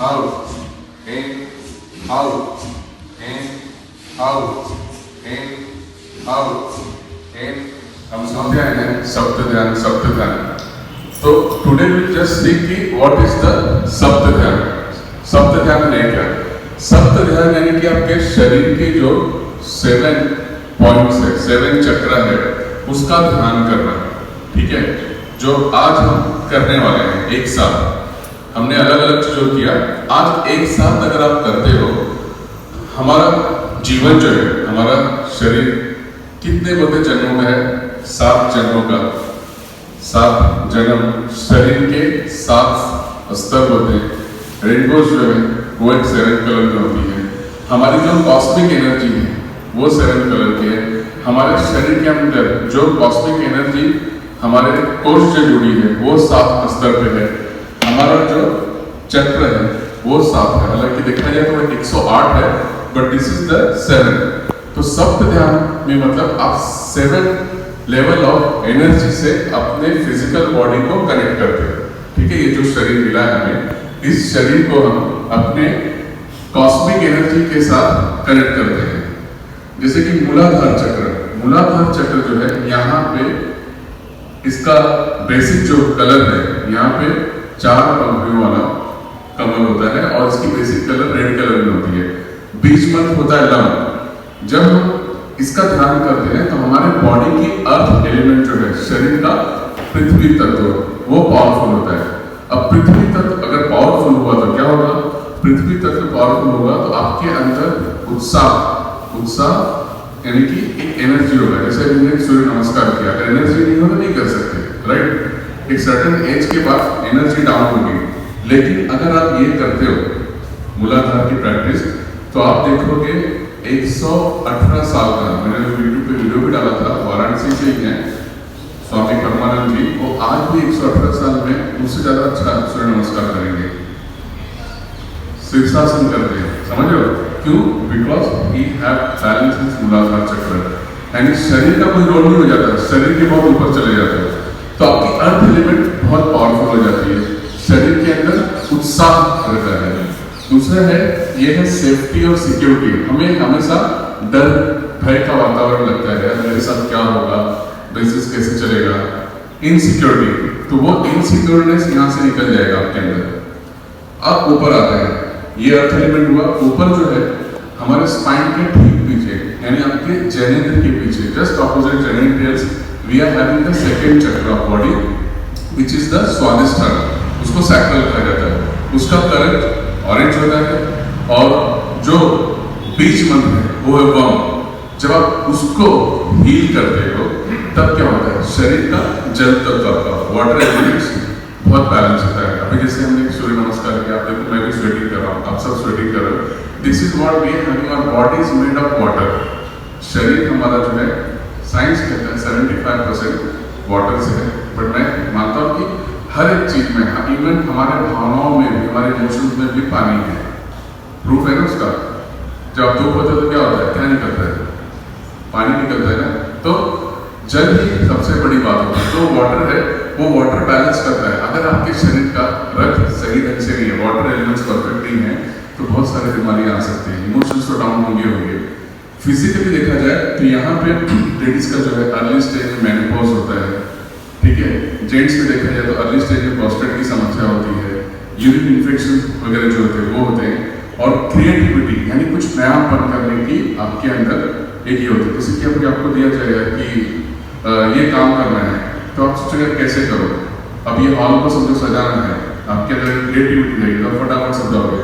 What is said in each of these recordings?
out, in, out, in, out, in, out, in. हम समझते हैं सप्तध्यान। तो टुडे विल जस्ट सी कि व्हाट इज द सप्तध्यान। सप्तध्यान है क्या? सप्तध्यान यानी कि आपके शरीर के जो 7 पॉइंट्स है, 7 चक्र है, उसका ध्यान करना। ठीक है, जो आज हम करने वाले हैं एक साथ। हमने अलग अलग चीजों किया, आज एक साथ अगर आप करते हो, हमारा जीवन जो है, हमारा शरीर कितने बड़े जन्मों का है? 7 जन्मों का। 7 जन्म, शरीर के 7 स्तर होते हैं। रेनबोज जो है वो एक 7 कलर की होती है। हमारी जो कॉस्मिक एनर्जी है वो 7 कलर की है। हमारे शरीर के अंदर जो कॉस्मिक एनर्जी हमारे कोष से जुड़ी है वो 7 स्तर पे है। हमारा जो चक्र है वो 7 है। हालांकि देखा जाए तो 108 है, बट दिस इज द 7। तो सप्त ध्यान में मतलब आप 7 लेवल ऑफ एनर्जी से अपने फिजिकल बॉडी को कनेक्ट करते हैं। ठीक है, ये जो शरीर मिला है हमें, इस शरीर को हम अपने कॉस्मिक एनर्जी के साथ कनेक्ट करते हैं। जैसे कि मूलाधार चक्र जो है, यहाँ पे इसका बेसिक जो कलर है, यहाँ पे 4 पंखुड़ियों वाला कमल होता है और इसकी बेसिक कलर रेड कलर में होती है। बीच मंत्र होता है लम। जब हम इसका ध्यान करते हैं तो हमारे बॉडी की अर्थ एलिमेंट जो है, शरीर का पृथ्वी तत्व, वो पावरफुल होता है। अब पृथ्वी तत्व अगर पावरफुल हुआ तो क्या होगा? पृथ्वी तत्व पावरफुल होगा तो आपके अंदर उत्साह यानी कि एक एनर्जी होगा। जैसे हमने सूर्य नमस्कार किया, अगर एनर्जी नहीं हो तो नहीं कर सकते, राइट? एक सर्टेन एज के बाद एनर्जी डाउन होगी। लेकिन अगर आप ये करते हो मूलाधार की प्रैक्टिस, तो आप देखोगे 118 साल का, मैंने यूट्यूब पे वीडियो भी डाला था, वाराणसी से ही है स्वामी परमानंद जी, वो आज भी 118 साल में मुझसे ज्यादा अच्छा सूर्य नमस्कार करेंगे, शीर्षासन करते हैं। समझ लो क्यों? बिकॉज ही हैव बैलेंस इन मूलाधार चक्र। यानी शरीर का कोई रोल नहीं हो जाता, शरीर के बहुत ऊपर चले जाते हैं तो आपकी अर्थ एलिमेंट बहुत पावरफुल हो जाती है। शरीर के अंदर उत्साह रहता है। दूसरा है, ये है सेफ्टी और सिक्योरिटी। हमें हमेशा डर भय का वातावरण लगता है, मेरे साथ क्या होगा, बिजनेस कैसे चलेगा, इनसिक्योरिटी। तो वो इनसिक्योरनेस यहाँ से निकल जाएगा आपके अंदर। आप ऊपर आते हैं, ये अर्थ एलिमेंट हुआ। ऊपर जो है हमारे स्पाइन के ठीक पीछे, यानी आपके जनेन्द्र के पीछे, just opposite genitals, we are having the second chakra of body which is the Swadhisthana. उसको सैक्रल कहा जाता है। उसका कलर ऑरेंज होता है और जो बीज मंत्र है वो है वम। जब आप उसको हील करते हो तब क्या होता है? शरीर का जल तत्व का वाटर एलिमेंट्स बहुत बैलेंस होता है। अभी जैसे हमने सूर्य नमस्कार किया, आप देखो मैं भी स्वेटिंग कर रहा हूँ, आप सब स्वेटिंग कर रहे हो। This is what we are having, our body is made of water. शरीर हमारा जो है, साइंस कहता है 75% वाटर से है, बट मैं मानता हूँ कि हर एक चीज में, इवन हमारे भावनाओं में भी, हमारे इमोशंस में भी पानी है। प्रूफ है ना उसका। जब आप दुख होता है तो क्या होता है? क्या निकलता है? पानी निकलता है ना। तो जल ही सबसे बड़ी बात होती है। जो वाटर है वो वाटर बैलेंस करता है। अगर आपके शरीर का रक्त सही ढंग से नहीं है, वाटर एलिमेंट्स परफेक्ट नहीं है, तो बहुत सारी बीमारियां आ सकती हैं। इमोशंस तो डाउन होंगे। फिजिकली देखा जाए तो यहाँ पे लेडीज का जो है अर्ली स्टेज में मेनोपॉज होता है। ठीक है, जेंट्स में देखा जाए तो अर्ली स्टेज में प्रोस्टेट की समस्या होती है, यूरिन इन्फेक्शन वगैरह जो होते हैं वो होते हैं। और क्रिएटिविटी यानी कुछ नयापन करने की आपके अंदर एक ये होती है। जैसे कि अभी आपको दिया जाएगा कि ये काम करना है, तो आप सोचेंगे कैसे करो। अब ये हॉल को समझो सजाना है, आपके अंदर क्रिएटिविटी रहेगी तो फटाफट समझाओगे।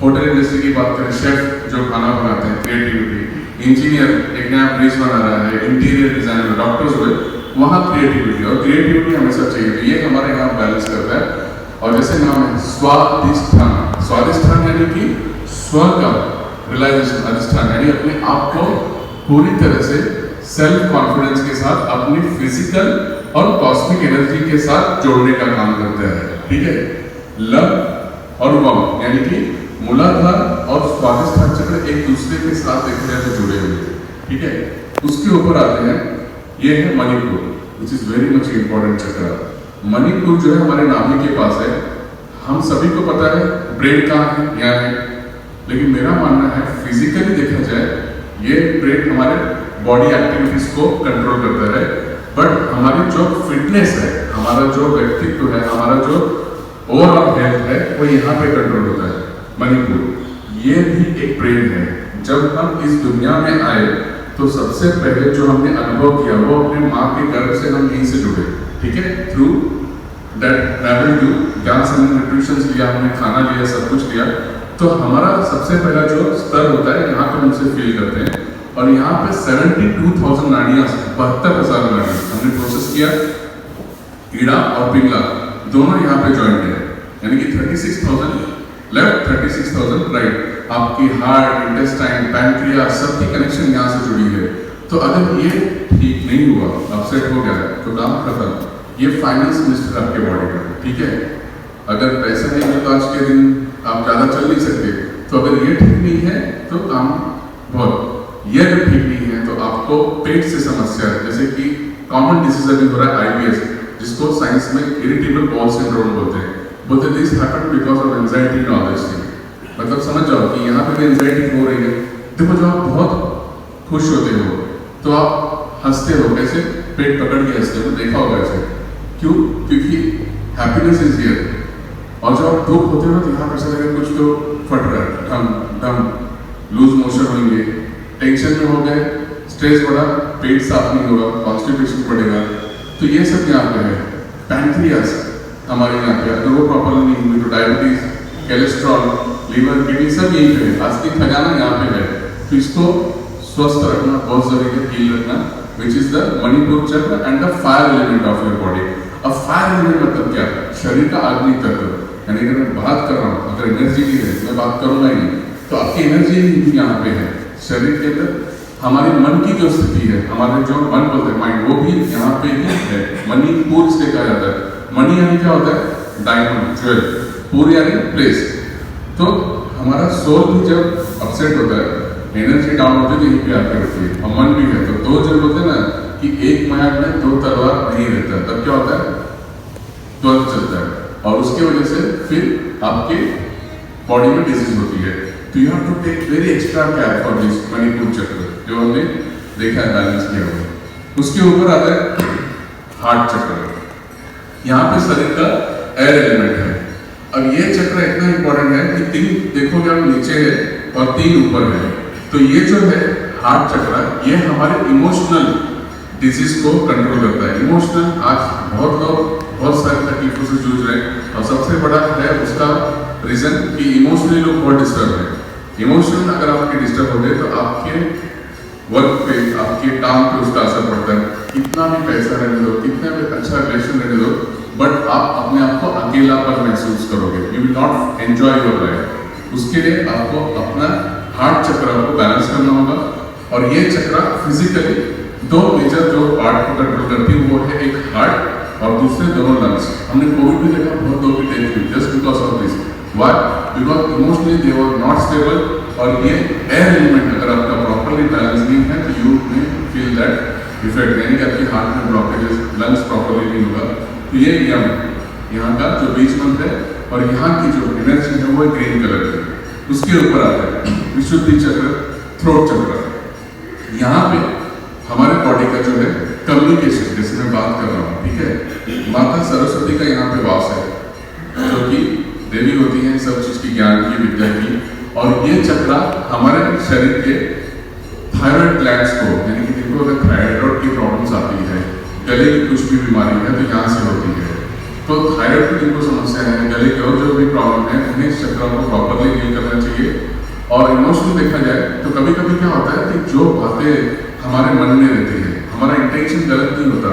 होटल इंडस्ट्री की बात करें, शेफ जो खाना बनाते हैं, क्रिएटिविटी। इंजीनियर एक नया ब्रिज बना रहा है, इंटीरियर डिजाइनर, डॉक्टर्स हुए, वहाँ क्रिएटिविटी। और क्रिएटिविटी हमेशा चाहिए। तो ये हमारे यहाँ बैलेंस करता है। और जैसे नाम है स्वादिष्ठान, स्वादिष्ठान यानी कि स्व का रियलाइजेशन, अधिष्ठान यानी अपने आप को पूरी तरह से सेल्फ कॉन्फिडेंस के साथ अपनी फिजिकल और कॉस्मिक एनर्जी के साथ जोड़ने का काम करता है। ठीक है, लव और वम यानी कि मूलाधार और स्वादिष्ठान चक्र एक दूसरे के साथ देखा जाए तो जुड़े हुए हैं। ठीक है, उसके ऊपर आते हैं, ये है Manipur, which is very much important चक्र। मणिपुर जो है हमारे नाभि के पास है। हम सभी को पता है ब्रेन कहाँ है, यहाँ है। लेकिन मेरा मानना है फिजिकली देखा जाए ये ब्रेन हमारे बॉडी एक्टिविटीज को कंट्रोल करता है, बट हमारी जो फिटनेस है, हमारा जो व्यक्तित्व है, हमारा जो ओवरऑल हेल्थ है वो यहाँ पे कंट्रोल होता है। मणिपुर ये भी एक ब्रेन है। जब हम इस दुनिया में आए तो सबसे पहले जो हमने अनुभव किया वो अपने माँ के गर्भ से हम यहीं से जुड़े, ठीक है, थ्रू दैट ट्रैवल टू जहाँ से हमने न्यूट्रिशन लिया, हमने खाना लिया, सब कुछ लिया। तो हमारा सबसे पहला जो स्तर होता है यहाँ पे हम उसे फील करते हैं, और यहाँ पे 72,000 नाड़ियाँ, 72,000 नाड़ियाँ हमने प्रोसेस किया। ईड़ा और पिंगला दोनों यहाँ पे ज्वाइंट है, यानी कि 36,000 लेफ्ट, 36,000 राइट। आपकी हार्ट, इंटेस्टाइन, पैंक्रियास सबकी कनेक्शन यहाँ से जुड़ी है। तो अगर ये ठीक नहीं हुआ, अपसेट हो गया तो काम खत्म। ये फाइनेंस मिनिस्टर आपके बॉडी का, ठीक है। अगर पैसा नहीं है तो आज के दिन आप ज़्यादा चल नहीं सकते। तो अगर ये ठीक नहीं है तो काम बहुत, ये अगर ठीक नहीं है तो आपको पेट से समस्या है, जैसे कि कॉमन डिसीज अभी हो रहा है IBS, जिसको साइंस में इरिटेबल बॉल सिंड्रोम बोलते हैं। बोलते this happened because of anxiety and all this thing. मतलब समझ जाओ कि यहाँ पे भी एंजाइटी हो रही है। देखो जब आप बहुत खुश होते हो तो आप हंसते हो, कैसे, पेट पकड़ के हंसते हो, देखा होगा ऐसे। क्यों? क्योंकि हैप्पीनेस इज हियर। और जब आप दुख होते हो तो यहाँ पर ऐसा लगेगा कुछ तो फट रहा है, धम धम, लूज मोशन होंगे, टेंशन में हो गए, स्ट्रेस बढ़ा, पेट साफ नहीं होगा, कॉन्स्टिपेशन बढ़ेगा। तो ये सब यहाँ पे है। पैंक्रियास हमारे यहाँ पे अगर वो प्रॉपर नहीं हुई तो डायबिटीज, कोलेस्ट्रॉल, लीवर, किडनी सब यही पे है। आस्तिक खजाना यहाँ पे है। तो इसको स्वस्थ रखना बहुत जरूरी है, हील रखना, विच इज द मणिपुर चक्र and the fire element of your body. अब फायर एलिमेंट मतलब क्या है? शरीर का अग्नि तत्व। यानी अगर मैं बात कर रहा हूँ, अगर एनर्जी की है मैं बात करूंगा ही नहीं, तो आपकी एनर्जी भी यहाँ पे है। शरीर के अंदर हमारे मन की जो स्थिति है, हमारे जो मन बोलते हैं माइंड, वो भी यहाँ पे ही है। मणिपुर से कहा जाता है। मणि यानी क्या होता है? Diamond, jewel. पुर यानी प्लेस। तो हमारा सोल भी जब अपसेट होता है, एनर्जी डाउन होती है, तो यहीं पे आके रहती है। और मन भी है। तो दो जब होते हैं ना कि एक मयान में दो तलवार नहीं रहता, तब क्या होता है? द्वंद्व चलता है, और उसकी वजह से फिर आपके बॉडी में डिजीज होती है। तो you have to take very extra care for this Manipura chakra, जो हमने देखा है, बैलेंस किया हुआ। उसके ऊपर आता है हार्ट चक्र। यहाँ पे शरीर का एयर एलिमेंट है। अब ये चक्र इतना इंपॉर्टेंट है कि 3 देखोगे आप नीचे है और 3 ऊपर है। तो ये जो है हार्ट चक्र, ये हमारे इमोशनल डिजीज को कंट्रोल करता है। इमोशनल, आज बहुत लोग बहुत सारी तकलीफों से जूझ रहे हैं, और सबसे बड़ा है उसका रीजन कि इमोशनली लोग बहुत डिस्टर्ब है। इमोशनल अगर आपके डिस्टर्ब हो गए तो आपके वर्क पे, आपके काम पे उसका असर पड़ता है। कितना भी पैसा रहने दो, कितना भी अच्छा रिलेशन रहने दो, बट आप अपने आप को अकेलापन महसूस करोगे। You will not enjoy your life. उसके लिए आपको अपना हार्ट चक्र को बैलेंस करना होगा। और ये चक्र फिजिकली 2 मेजर जो पार्ट को कंट्रोल करती है, वो है एक हार्ट और दूसरे दोनों लंग्स। हमने कोविड में देखा बहुत लोग की डेथ हुई just because of this. Why? Because emotionally they were not stable. और ये एयर एलिमेंट अगर आपका प्रॉपरली बैलेंस नहीं है तो you may feel that effect, यानी कि आपके हार्ट में ब्लॉकेजेस, लंग्स प्रॉपरली नहीं होगा। तो ये यम यहाँ का जो बीच मंत्र है, और यहाँ की जो एनर्जी है वो ग्रीन कलर की। उसके ऊपर आता है विशुद्धि चक्र, थ्रोट चक्र। यहाँ पे हमारे बॉडी का जो है कम्युनिकेशन, जैसे मैं बात कर रहा हूँ, ठीक है, माता सरस्वती का यहाँ पे वास है, जो कि देवी होती है सब चीज की, ज्ञान की, विद्या की। और ये चक्र हमारे शरीर के थायराइड ग्लैंड्स को, यानी कि जिनको अगर थायराइड की प्रॉब्लम्स आती है, गले की कुछ भी बीमारी है तो यहाँ से होती है। तो थायराइड की जिनको समस्या है, गले की और जो भी प्रॉब्लम है, उन्हें इस चक्र को प्रॉपरली हील करना चाहिए। और इमोशनल देखा जाए तो कभी कभी क्या होता है कि जो बातें हमारे मन में रहती है, हमारा इंटेंशन गलत नहीं होता,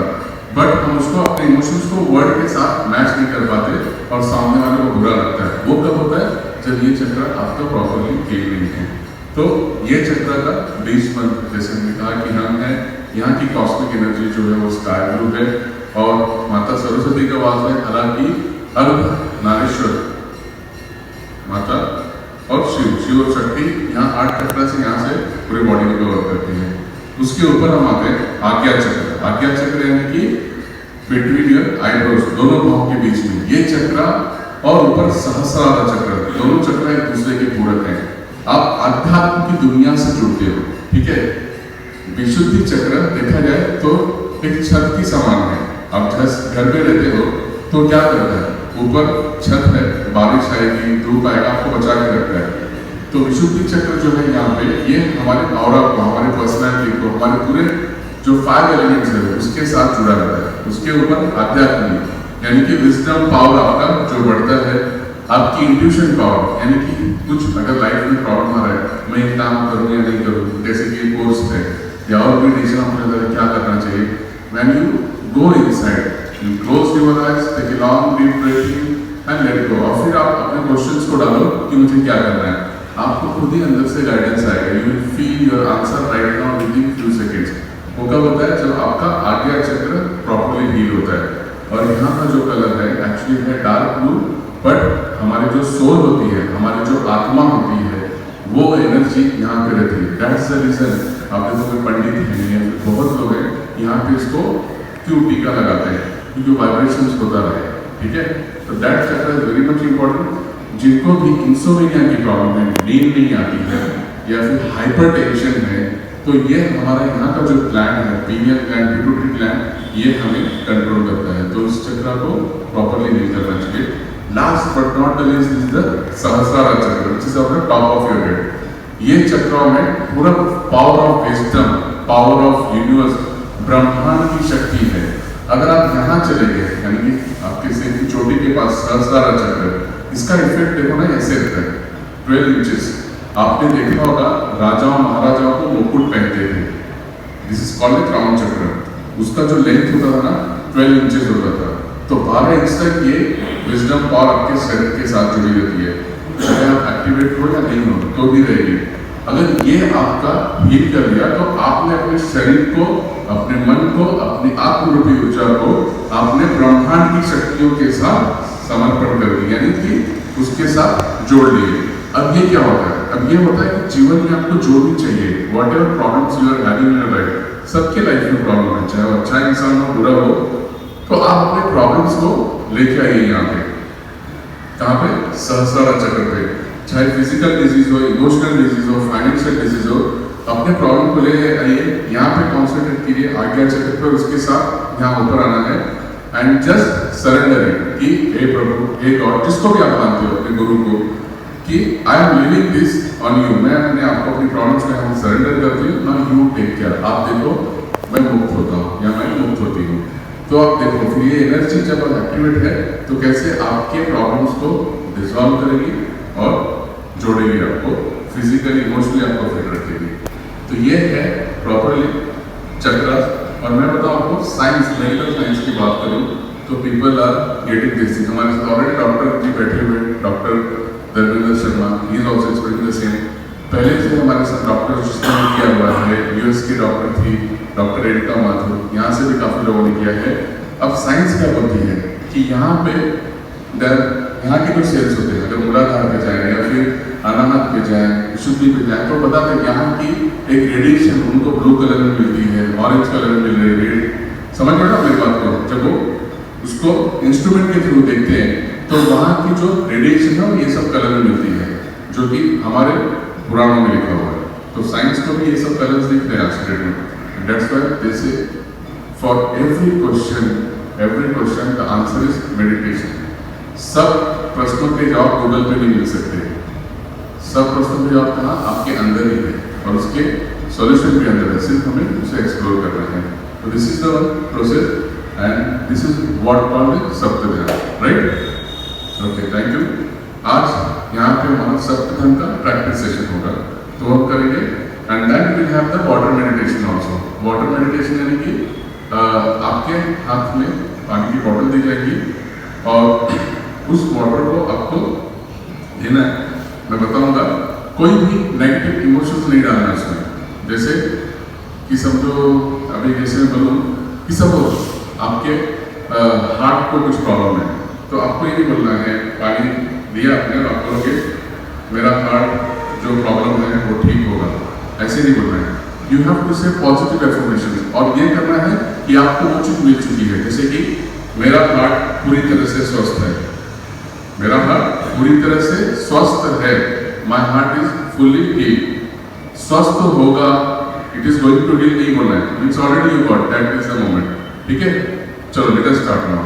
बट हम उसको अपने इमोशंस को वर्ड के साथ मैच नहीं कर पाते और सामने वाले को बुरा लगता है। वो कब होता है? जब ये चक्र आपका प्रॉपरली हील नहीं है। तो ये चक्र का बीच मंत्र, जैसे हमने कहा कि हम है, यहाँ की कॉस्मिक एनर्जी जो है वो स्काई ब्लू है, और माता सरस्वती का वास है। हालांकि अर्धनारीश्वर माता और शिव और शक्ति यहाँ 8 चक्र से यहाँ से पूरी बॉडी को कवर करती है। उसके ऊपर हम आते हैं आज्ञा चक्र। आज्ञा चक्र यानी कि बिटवीन योर आईब्रोज, दोनों भाव के बीच में। ये चक्र और ऊपर सहस्रार चक्र, दोनों चक्र एक दूसरे के पूरक हैं। आप अध्यात्म की दुनिया से जुड़ते हो, ठीक है। विशुद्धि चक्र देखा जाए तो एक छत की समान है। आप घर में रहते हो तो क्या करता है, ऊपर छत है, बारिश आएगी, धूप आएगा, आपको बचा के रखता है। तो विशुद्धि चक्र जो है यहाँ पे, ये हमारे ऑरा को, हमारे पर्सनैलिटी को, हमारे पूरे जो 5 एलिमेंट्स है उसके साथ जुड़ा रहता है। उसके ऊपर आध्यात्म यानी कि विजडम पावर आपका जो बढ़ता है, आपकी इंट्यूशन पावर यानी कि कुछ अगर लाइफ में प्रॉब्लम आ रहा है, मैं ये काम करूँ या नहीं करूँ, जैसे कि कोर्स है या और भी डिसीजन आपको क्या करना चाहिए। When you go inside, you close your eyes, take a long deep breath in and let go। और फिर आप अपने क्वेश्चंस को डालो कि मुझे क्या करना है, आपको खुद ही अंदर से गाइडेंस आएगा। You will feel your answer right now within few seconds। वो कब होता है, जब आपका आज्ञा चक्र प्रॉपर्ली हील होता है। और यहाँ का जो कलर है एक्चुअली है डार्क ब्लू, बट हमारी जो सोल होती है, हमारी जो आत्मा होती है, वो एनर्जी यहाँ पे रहती है। दैट्स द रीजन आप देखो कोई पंडित हैं या फिर बहुत लोग हैं यहाँ पे इसको क्यों टीका लगाते हैं, क्योंकि वाइब्रेशंस होता रहे, ठीक है। तो दैट चक्र इज वेरी मच इंपॉर्टेंट। जिनको भी इंसोमेनिया की प्रॉब्लम है, नींद नहीं आती है या फिर हाइपर टेंशन है, तो ये हमारा यहाँ का जो ग्लैंड है, पीनियल ग्लैंड, पिट्यूटरी ग्लैंड, ये हमें कंट्रोल करता है। तो इस चक्र को प्रॉपर्ली हील करना चाहिए। Last but not the least is the Sahasrara chakra, which is of the top of your head. ये चक्रों में पूरा power of wisdom, power of universe, ब्रह्मांड की शक्ति है। अगर आप यहाँ चले गए यानी कि आपके सिर की चोटी के पास सहस्रार चक्र, इसका इफेक्ट देखो ना, ऐसे रहता है 12 इंचेस। आपने देखा होगा राजाओं महाराजाओं को मुकुट पहनते थे, दिस इज कॉल्ड क्राउन चक्र। उसका जो लेंथ होता था ना 12 इंचेस होता था। तो 12 इंच तक ये विजडम पावर आपके शरीर के साथ जुड़ी रहती है, चाहे आप एक्टिवेट हो या नहीं हो तो भी रहेगी। अगर ये आपका हील कर लिया तो आपने अपने शरीर को, अपने मन को, अपनी आत्मरूपी ऊर्जा को आपने ब्रह्मांड की शक्तियों के साथ समर्पण कर दिया, यानी कि उसके साथ जोड़ लिए। अब ये क्या होता है, अब ये होता है कि जीवन में आपको जो भी चाहिए, whatever problems you are having in your life, सबके लाइफ में प्रॉब्लम है, चाहे वो अच्छा इंसान हो बुरा हो, तो आप अपने प्रॉब्लम्स को लेके आइए यहाँ पे। कहाँ पे, सहस्रार चक्र पे। चाहे फिजिकल डिजीज हो, इमोशनल डिजीज हो, फाइनेंशियल डिजीज हो, अपने प्रॉब्लम को ले आइए, यहाँ पे कॉन्सेंट्रेट कीजिए आज्ञा चक्र पर, उसके साथ यहाँ ऊपर आना है एंड जस्ट सरेंडर कि हे प्रभु, हे गॉड, जिसको भी आप मानते हो, अपने गुरु को, कि I am living this on you, मैं अपने आपको अपनी प्रॉब्लम्स में हम सरेंडर करती हूँ ना, यू टेक केयर। आप देखो मैं मुक्त होता हूँ या मैं मुक्त होती हूँ। तो आप देखो फिर ये एनर्जी जब एक्टिवेट है तो कैसे आपके प्रॉब्लम्स को डिसॉल्व करेगी और जोड़ेगी, आपको फिजिकली इमोशनली आपको फिट रखेगी। तो ये है प्रॉपरली चक्रास। और मैं बताऊँ आपको साइंस, मेडिकल साइंस की बात करूँ तो people are getting this thing. हमारे साथ ऑलरेडी डॉक्टर जी बैठे हुए, doctor Dharmendra Sharma, he is also explaining the same. पहले से हमारे साथ डॉक्टर जिसने किया हुआ है, यूएस की डॉक्टर थी डॉक्टर एरिका माथुर, यहाँ से भी काफ़ी लोगों ने किया है। अब साइंस क्या बोलती है कि यहाँ पे यहाँ के जो सेल्स होते हैं, अगर मूलाधार पे जाए या फिर अनाहत पे जाए, शुद्धि पे जाए, तो पता है यहाँ की एक रेडिएशन उनको ब्लू कलर में मिलती है, ऑरेंज कलर में मिल रही है। समझ रहे हो मेरी बात को? जब वो उसको इंस्ट्रूमेंट के थ्रू देखते हैं तो वहाँ की जो रेडिएशन है ये सब कलर में मिलती है, जो कि हमारे पुराणों में लिखा हुआ है। तो साइंस को भी ये सब कलर्स दिख रहे हैं आज के डेट में। That's why they say for every question the answer is meditation। सब प्रश्नों के जवाब गूगल पे नहीं मिल सकते, सब प्रश्नों के जवाब कहाँ, आपके अंदर ही है और उसके सॉल्यूशन भी अंदर है, सिर्फ हमें उसे एक्सप्लोर करना है। तो this is the process and this is what called Saptadhyan, right? Okay, thank you. आज यहाँ पे हमारा सप्तध्यान का प्रैक्टिस सेशन होगा, तो हम करेंगे and then we will have the water meditation also. Water meditation यानी कि आपके हाथ में पानी की बॉटल दी जाएगी और उस वाटर को आपको लेना है। मैं बताऊंगा, कोई भी नेगेटिव इमोशंस नहीं डालना है इसमें। जैसे कि समझो अभी जैसे मैं बोलूँ कि सब आपके हार्ट को कुछ प्रॉब्लम है, तो आपको ये नहीं बोलना है पानी दिया आपने और आप बोलोगे मेरा हार्ट जो प्रॉब्लम है वो ठीक होगा, ऐसे नहीं बोलना है। यू हैव टू से पॉजिटिव एफर्मेशन और ये करना है कि आपको वो चीज मिल चुकी है, जैसे कि मेरा हार्ट पूरी तरह से स्वस्थ है, मेरा हार्ट पूरी तरह से स्वस्थ है, my heart is fully healed. स्वस्थ होगा, it is going to heal नहीं बोलना है, means already you got, that is the moment. ठीक है, चलो लेट अस स्टार्ट नाउ।